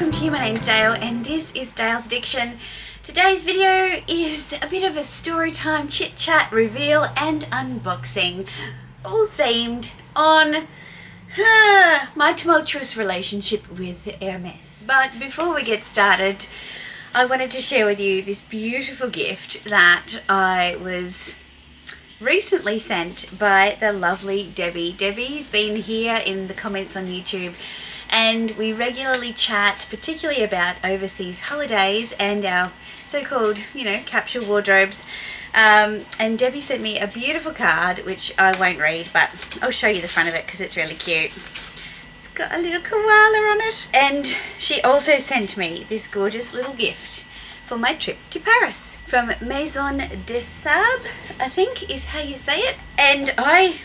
welcome to you. My name's Dale and this is Dale's Addiction. Today's video is a bit of a story time, chit chat, reveal and unboxing, all themed on my tumultuous relationship with Hermes. But before we get started, I wanted to share with you this beautiful gift that I was recently sent by the lovely Debbie. Debbie's been here in the comments on YouTube and we regularly chat, particularly about overseas holidays and our so-called, capsule wardrobes. And Debbie sent me a beautiful card, which I won't read, but I'll show you the front of it because it's really cute. It's got a little koala on it. And she also sent me this gorgeous little gift for my trip to Paris from Maison de Sable, I think is how you say it. And I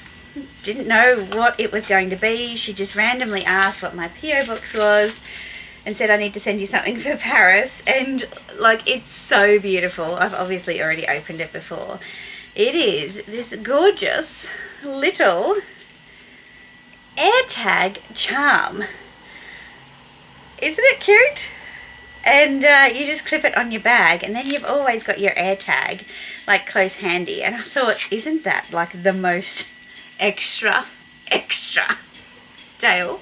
didn't know what it was going to be. She just randomly asked what my PO box was and said I need to send you something for Paris, and it's so beautiful. I've obviously already opened it before. It is this gorgeous little AirTag charm. Isn't it cute? And you just clip it on your bag and then you've always got your AirTag close handy, and I thought, isn't that the most extra Dale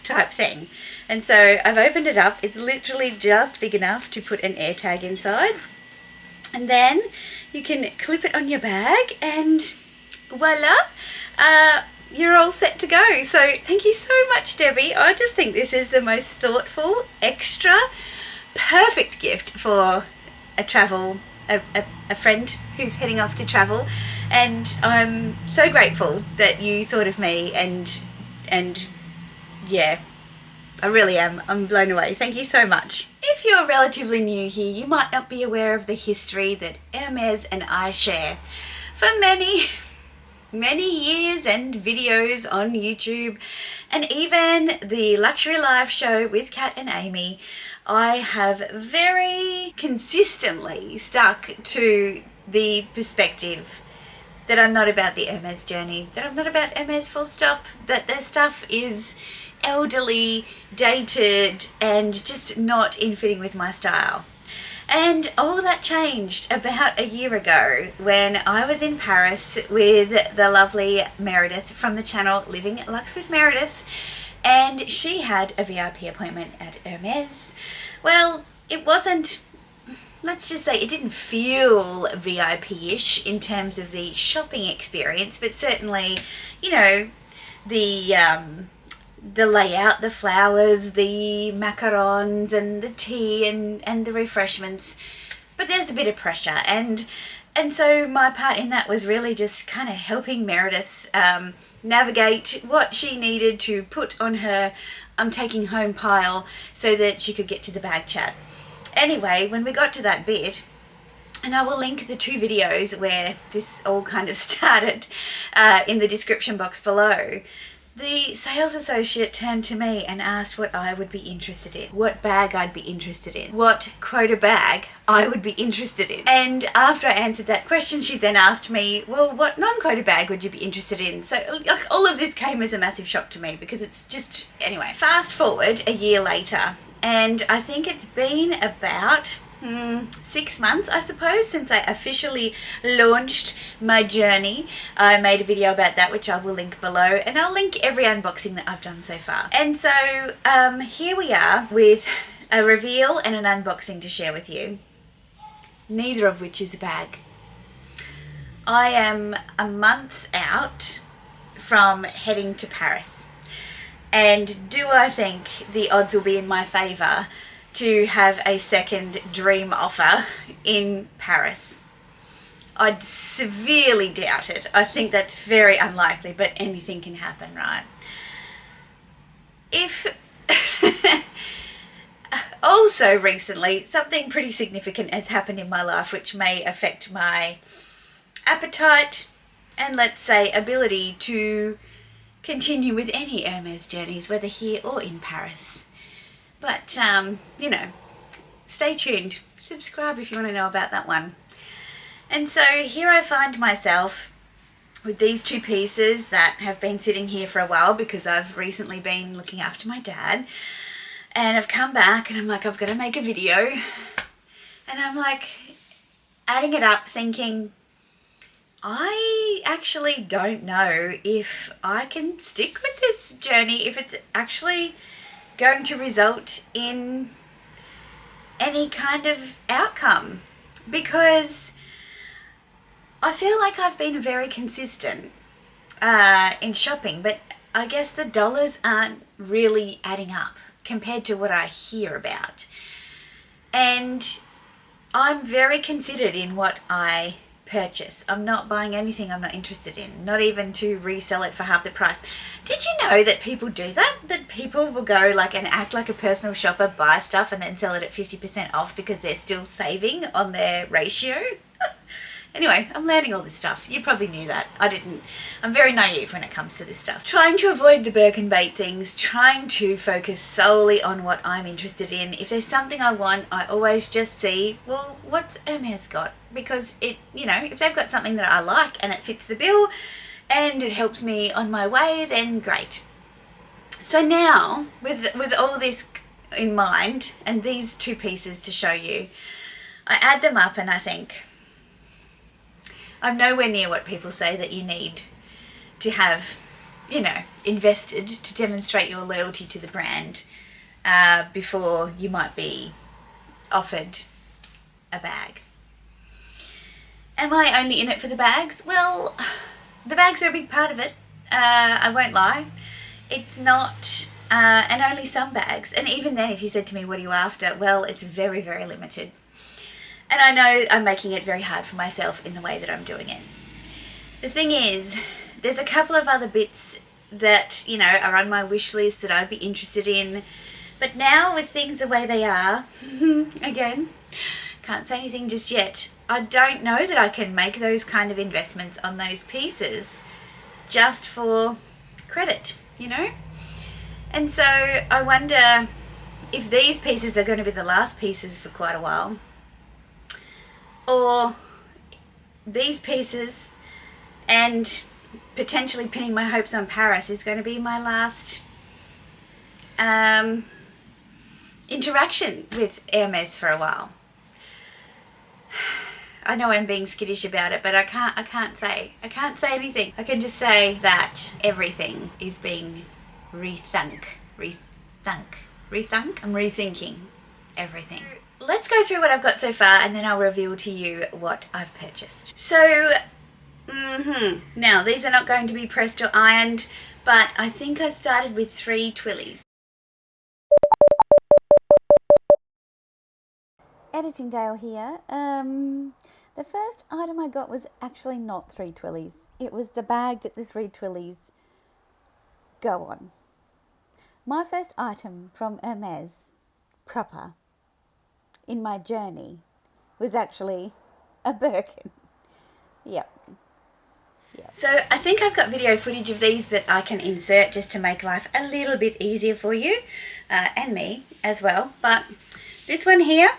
type thing? And so I've opened it up. It's literally just big enough to put an AirTag inside, and then you can clip it on your bag and voila, you're all set to go. So thank you so much, Debbie. I just think this is the most thoughtful, extra, perfect gift for a friend who's heading off to travel, and I'm so grateful that you thought of me, and yeah, I really am. I'm blown away. Thank you so much. If you're relatively new here, you might not be aware of the history that Hermes and I share. For many years and videos on YouTube, and even the Luxury Live show with Kat and Amy, I have very consistently stuck to the perspective that I'm not about the Hermes journey, that I'm not about Hermes full stop, that their stuff is elderly, dated, and just not in fitting with my style. And all that changed about a year ago when I was in Paris with the lovely Meredith from the channel Living Luxe with Meredith, and she had a VIP appointment at Hermes. Well, it wasn't, let's just say it didn't feel VIP-ish in terms of the shopping experience, but certainly, the layout, the flowers, the macarons and the tea and the refreshments. But there's a bit of pressure, and so my part in that was really just kind of helping Meredith navigate what she needed to put on her I'm taking home pile so that she could get to the bag chat. Anyway, when we got to that bit, and I will link the 2 videos where this all kind of started in the description box below, the sales associate turned to me and asked what I would be interested in, what bag I'd be interested in, what quota bag I would be interested in. And after I answered that question, she then asked me, well, what non-quota bag would you be interested in? So all of this came as a massive shock to me because it's just, anyway. Fast forward a year later, and I think it's been about 6 months, I suppose, since I officially launched my journey. I made a video about that, which I will link below, and I'll link every unboxing that I've done so far. And so here we are with a reveal and an unboxing to share with you, neither of which is a bag. I am a month out from heading to Paris, and do I think the odds will be in my favour to have a second dream offer in Paris? I'd severely doubt it. I think that's very unlikely, but anything can happen, right? Also recently, something pretty significant has happened in my life which may affect my appetite and, let's say, ability to continue with any Hermes journeys, whether here or in Paris. But, stay tuned. Subscribe if you want to know about that one. And so here I find myself with these 2 pieces that have been sitting here for a while because I've recently been looking after my dad. And I've come back and I'm like, I've got to make a video. And I'm like adding it up thinking, I actually don't know if I can stick with this journey, if it's actually going to result in any kind of outcome, because I feel like I've been very consistent in shopping, but I guess the dollars aren't really adding up compared to what I hear about. And I'm very considered in what I purchase. I'm not buying anything I'm not interested in, not even to resell it for half the price. Did you know that people do that? That people will go like and act like a personal shopper, buy stuff and then sell it at 50% off because they're still saving on their ratio? Anyway, I'm learning all this stuff. You probably knew that. I didn't. I'm very naive when it comes to this stuff. Trying to avoid the Birkin bait things, trying to focus solely on what I'm interested in. If there's something I want, I always just see, well, what's Hermes got? Because it, you know, if they've got something that I like and it fits the bill and it helps me on my way, then great. So now, with all this in mind and these two pieces to show you, I add them up and I think, I'm nowhere near what people say that you need to have, you know, invested to demonstrate your loyalty to the brand before you might be offered a bag. Am I only in it for the bags? Well, the bags are a big part of it. I won't lie. It's not, and only some bags. And even then, if you said to me, what are you after? Well, it's very, very limited. And I know I'm making it very hard for myself in the way that I'm doing it. The thing is, there's a couple of other bits that, you know, are on my wish list that I'd be interested in. But now with things the way they are, again, can't say anything just yet. I don't know that I can make those kind of investments on those pieces just for credit, you know? And so I wonder if these pieces are going to be the last pieces for quite a while, or these pieces and potentially pinning my hopes on Paris is going to be my last interaction with Hermes for a while. I know I'm being skittish about it, but I can't say anything. I can just say that everything is being rethunk. I'm rethinking everything. Let's go through what I've got so far and then I'll reveal to you what I've purchased. So, now these are not going to be pressed or ironed, but I think I started with 3 twillies. Editing Dale here. The first item I got was actually not 3 twillies. It was the bag that the 3 twillies go on. My first item from Hermes proper in my journey was actually a Birkin. Yep. So I think I've got video footage of these that I can insert just to make life a little bit easier for you and me as well. But this one here,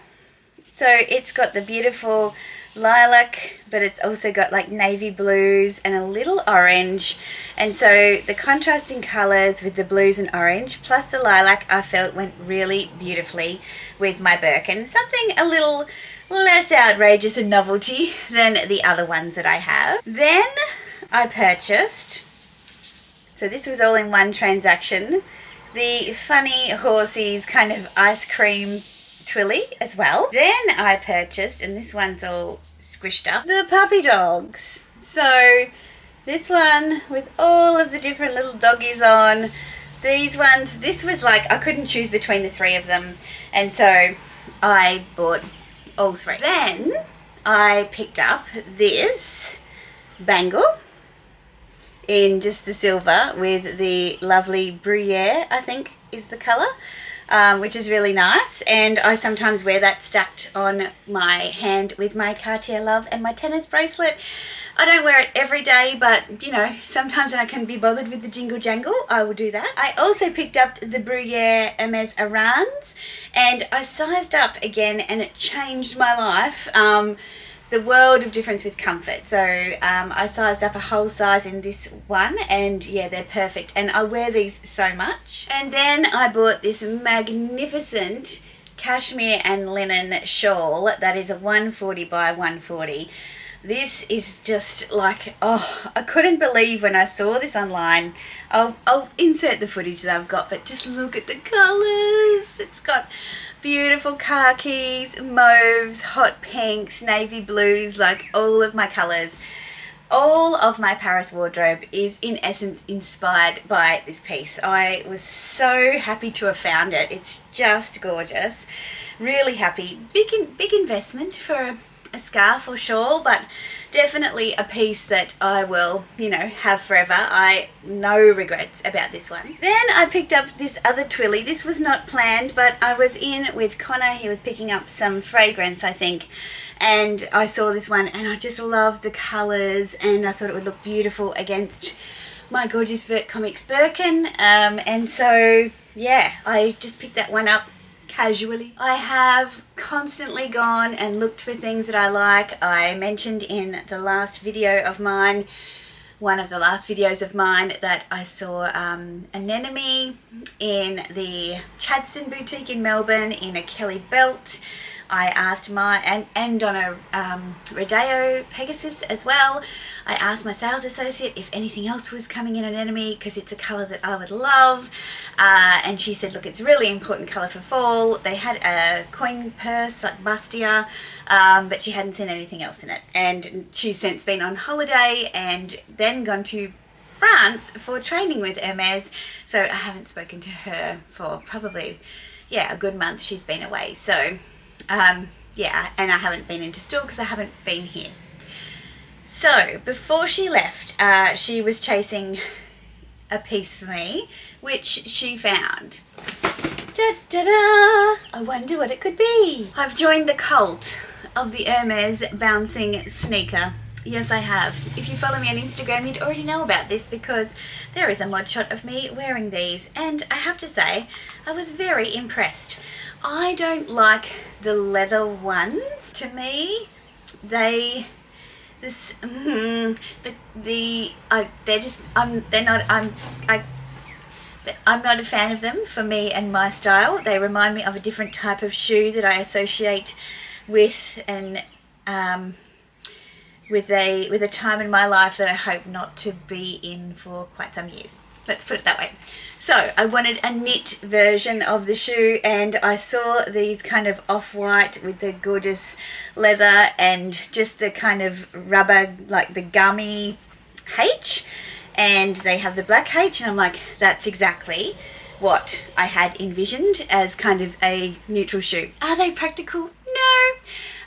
so it's got the beautiful lilac, but it's also got like navy blues and a little orange, and so the contrasting colors with the blues and orange plus the lilac I felt went really beautifully with my Birkin. Something a little less outrageous and novelty than the other ones that I have. Then I purchased, so this was all in one transaction, the funny horsies kind of ice cream twilly as well. Then I purchased, and this one's all squished up, the puppy dogs. So this one with all of the different little doggies on. These ones, this was like, I couldn't choose between the 3 of them, and so I bought all 3. Then I picked up this bangle in just the silver with the lovely Gruyere, I think is the colour. Which is really nice, and I sometimes wear that stacked on my hand with my Cartier Love and my tennis bracelet. I don't wear it every day, but you know, sometimes when I can be bothered with the jingle jangle, I will do that. I also picked up the Gruyere Hermes Arans, and I sized up again and it changed my life. the world of difference with comfort. So I sized up a whole size in this one, and yeah, they're perfect, and I wear these so much. And then I bought this magnificent cashmere and linen shawl that is a 140 by 140. This is just like, oh, I couldn't believe when I saw this online. I'll insert the footage that I've got, but just look at the colours. It's got beautiful khakis, mauves, hot pinks, navy blues, like all of my colours. All of my Paris wardrobe is in essence inspired by this piece. I was so happy to have found it. It's just gorgeous. Really happy. Big investment for a scarf or shawl, but definitely a piece that I will, you know, have forever. No regrets about this one. Then I picked up this other twilly. This was not planned, but I was in with Connor. He was picking up some fragrance, I think, and I saw this one and I just loved the colours, and I thought it would look beautiful against my gorgeous Vert Comics Birkin, and so yeah, I just picked that one up casually. I have constantly gone and looked for things that I like. I mentioned in the last video of mine, one of the last videos of mine, that I saw an anemone in the Chadstone boutique in Melbourne in a Kelly belt. I asked and on a Rodeo Pegasus as well. I asked my sales associate if anything else was coming in an anemone because it's a colour that I would love, and she said, look, it's a really important colour for fall. They had a coin purse like bustier, but she hadn't seen anything else in it, and she's since been on holiday and then gone to France for training with Hermes, so I haven't spoken to her for probably, yeah, a good month. She's been away, so yeah, and I haven't been into store because I haven't been here. So before she left, she was chasing a piece for me, which she found. Da, da, da. I wonder what it could be. I've joined the cult of the Hermes bouncing sneaker. Yes, I have. If you follow me on Instagram, you'd already know about this because there is a mod shot of me wearing these, and I have to say, I was very impressed. I don't like the leather ones. To me, they're I'm not a fan of them for me and my style. They remind me of a different type of shoe that I associate with with a time in my life that I hope not to be in for quite some years. Let's put it that way. So I wanted a knit version of the shoe, and I saw these kind of off-white with the gorgeous leather and just the kind of rubber, like the gummy H, and they have the black H, and I'm like, that's exactly what I had envisioned as kind of a neutral shoe. Are they practical? No.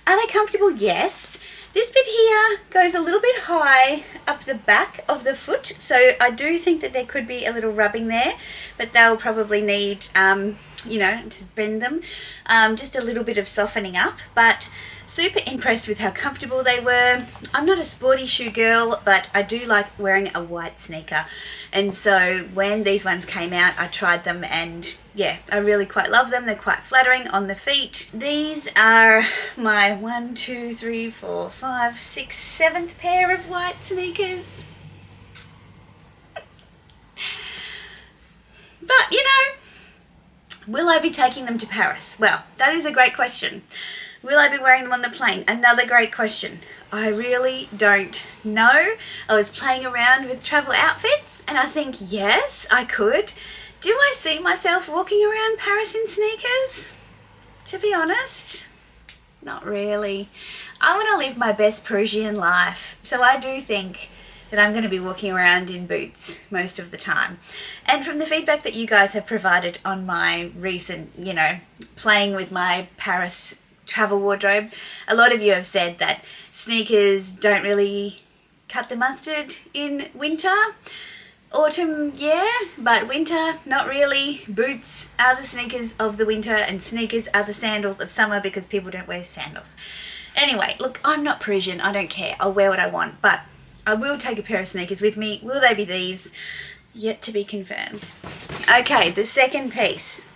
Are they comfortable? Yes. This bit here goes a little bit high up the back of the foot, so I do think that there could be a little rubbing there, but they'll probably need, you know, just bend them, just a little bit of softening up, but super impressed with how comfortable they were. I'm not a sporty shoe girl, but I do like wearing a white sneaker, and so when these ones came out, I tried them, and yeah, I really quite love them. They're quite flattering on the feet. These are my 1, 2, 3, 4, 5, 6, 7th pair of white sneakers. But, you know, will I be taking them to Paris? Well, that is a great question. Will I be wearing them on the plane? Another great question. I really don't know. I was playing around with travel outfits, and I think, yes, I could. Do I see myself walking around Paris in sneakers? To be honest, not really. I want to live my best Parisian life, so I do think that I'm going to be walking around in boots most of the time. And from the feedback that you guys have provided on my recent, you know, playing with my Paris travel wardrobe, a lot of you have said that sneakers don't really cut the mustard in winter. Autumn, yeah, but winter, not really. Boots are the sneakers of the winter, and sneakers are the sandals of summer because people don't wear sandals. Anyway, look, I'm not Parisian. I don't care. I'll wear what I want, but I will take a pair of sneakers with me. Will they be these? Yet to be confirmed. Okay, the second piece.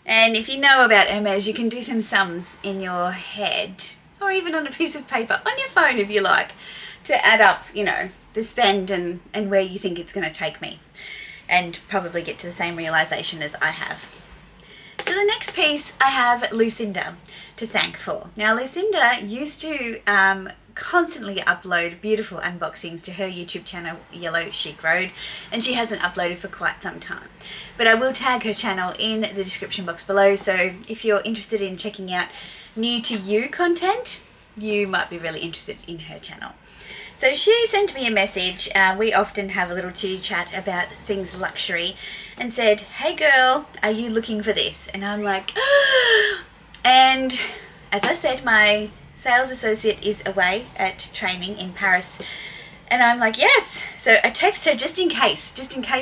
And if you know about Hermes, you can do some sums in your head. or even on a piece of paper, on your phone if you like, to add up, you know, the spend and where you think it's going to take me, and probably get to the same realization as I have. So the next piece I have Lucinda to thank for. Now Lucinda used to constantly upload beautiful unboxings to her YouTube channel Yellow Chic Road, and she hasn't uploaded for quite some time, but I will tag her channel in the description box below, so if you're interested in checking out new to you content, you might be really interested in her channel. So she sent me a message, we often have a little chitty chat about things luxury, and said, hey girl, are you looking for this? And I'm like, and as I said, my sales associate is away at training in Paris, and I'm like, yes. So I text her just in case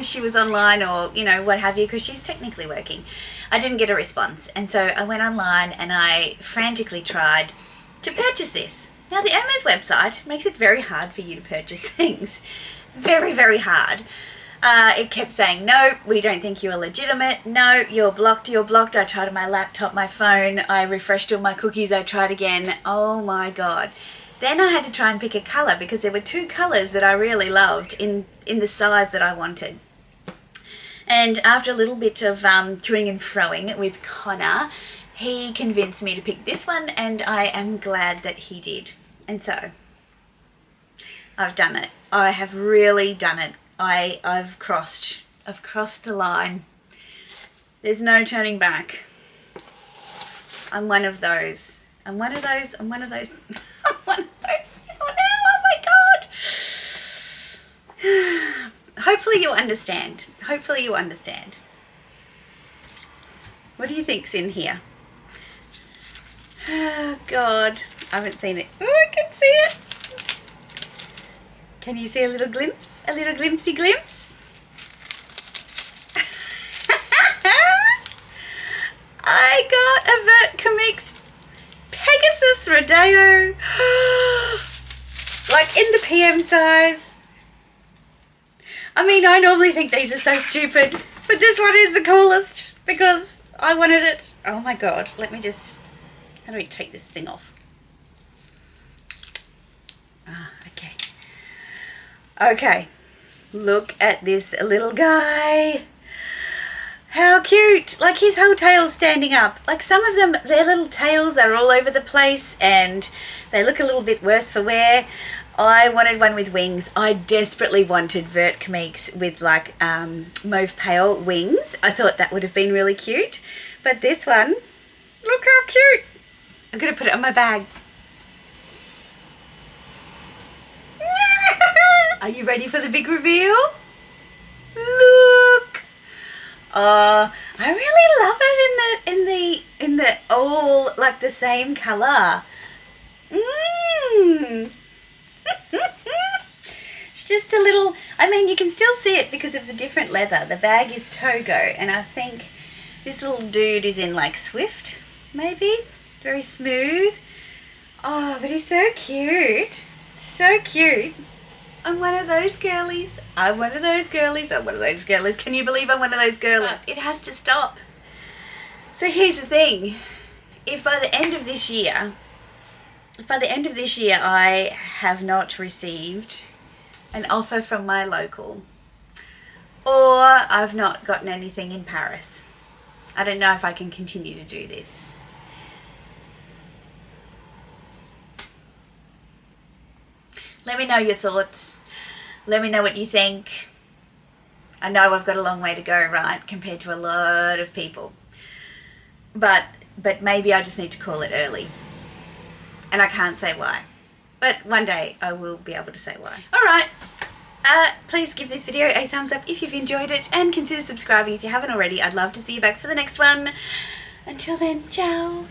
she was online, or you know, what have you, because she's technically working. I didn't get a response, and so I went online and I frantically tried to purchase this. Now the Hermes website makes it very hard for you to purchase things. Very, very hard. It kept saying, no, we don't think you are legitimate. No, you're blocked, you're blocked. I tried on my laptop, my phone. I refreshed all my cookies. I tried again. Oh my God. Then I had to try and pick a colour, because there were two colours that I really loved in the size that I wanted. And after a little bit of toing and froing with Connor, he convinced me to pick this one, and I am glad that he did. And so I've done it. I have really done it. I've crossed the line. There's no turning back. I'm one of those. I'm one of those. I'm one of those. I'm one of those people now. Oh my God. Hopefully you understand. Hopefully you understand. What do you think's in here? Oh God, I haven't seen it. Oh, I can see it. Can you see a little glimpse? A little glimpsey glimpse? I got a Vert Comics Pegasus Rodeo. Like in the PM size. I mean, I normally think these are so stupid, but this one is the coolest because I wanted it. Oh my God, let me just... How do we take this thing off? Okay. Okay. Look at this little guy. How cute. Like his whole tail's standing up. Like some of them, their little tails are all over the place and they look a little bit worse for wear. I wanted one with wings. I desperately wanted Vert Comics with like mauve pale wings. I thought that would have been really cute. But this one, look how cute. I'm going to put it on my bag. Are you ready for the big reveal? Look. I really love it in the all like the same color. It's just a little, I mean, you can still see it because of the different leather. The bag is Togo, and I think this little dude is in like Swift, maybe. Very smooth. Oh, but he's so cute. So cute. I'm one of those girlies. I'm one of those girlies. I'm one of those girlies. Can you believe I'm one of those girlies? It has to stop. So here's the thing. If by the end of this year, I have not received an offer from my local, or I've not gotten anything in Paris, I don't know if I can continue to do this. Let me know your thoughts. Let me know what you think. I know I've got a long way to go, right, compared to a lot of people. But maybe I just need to call it early. And I can't say why. But one day I will be able to say why. Alright. Please give this video a thumbs up if you've enjoyed it, and consider subscribing if you haven't already. I'd love to see you back for the next one. Until then, ciao.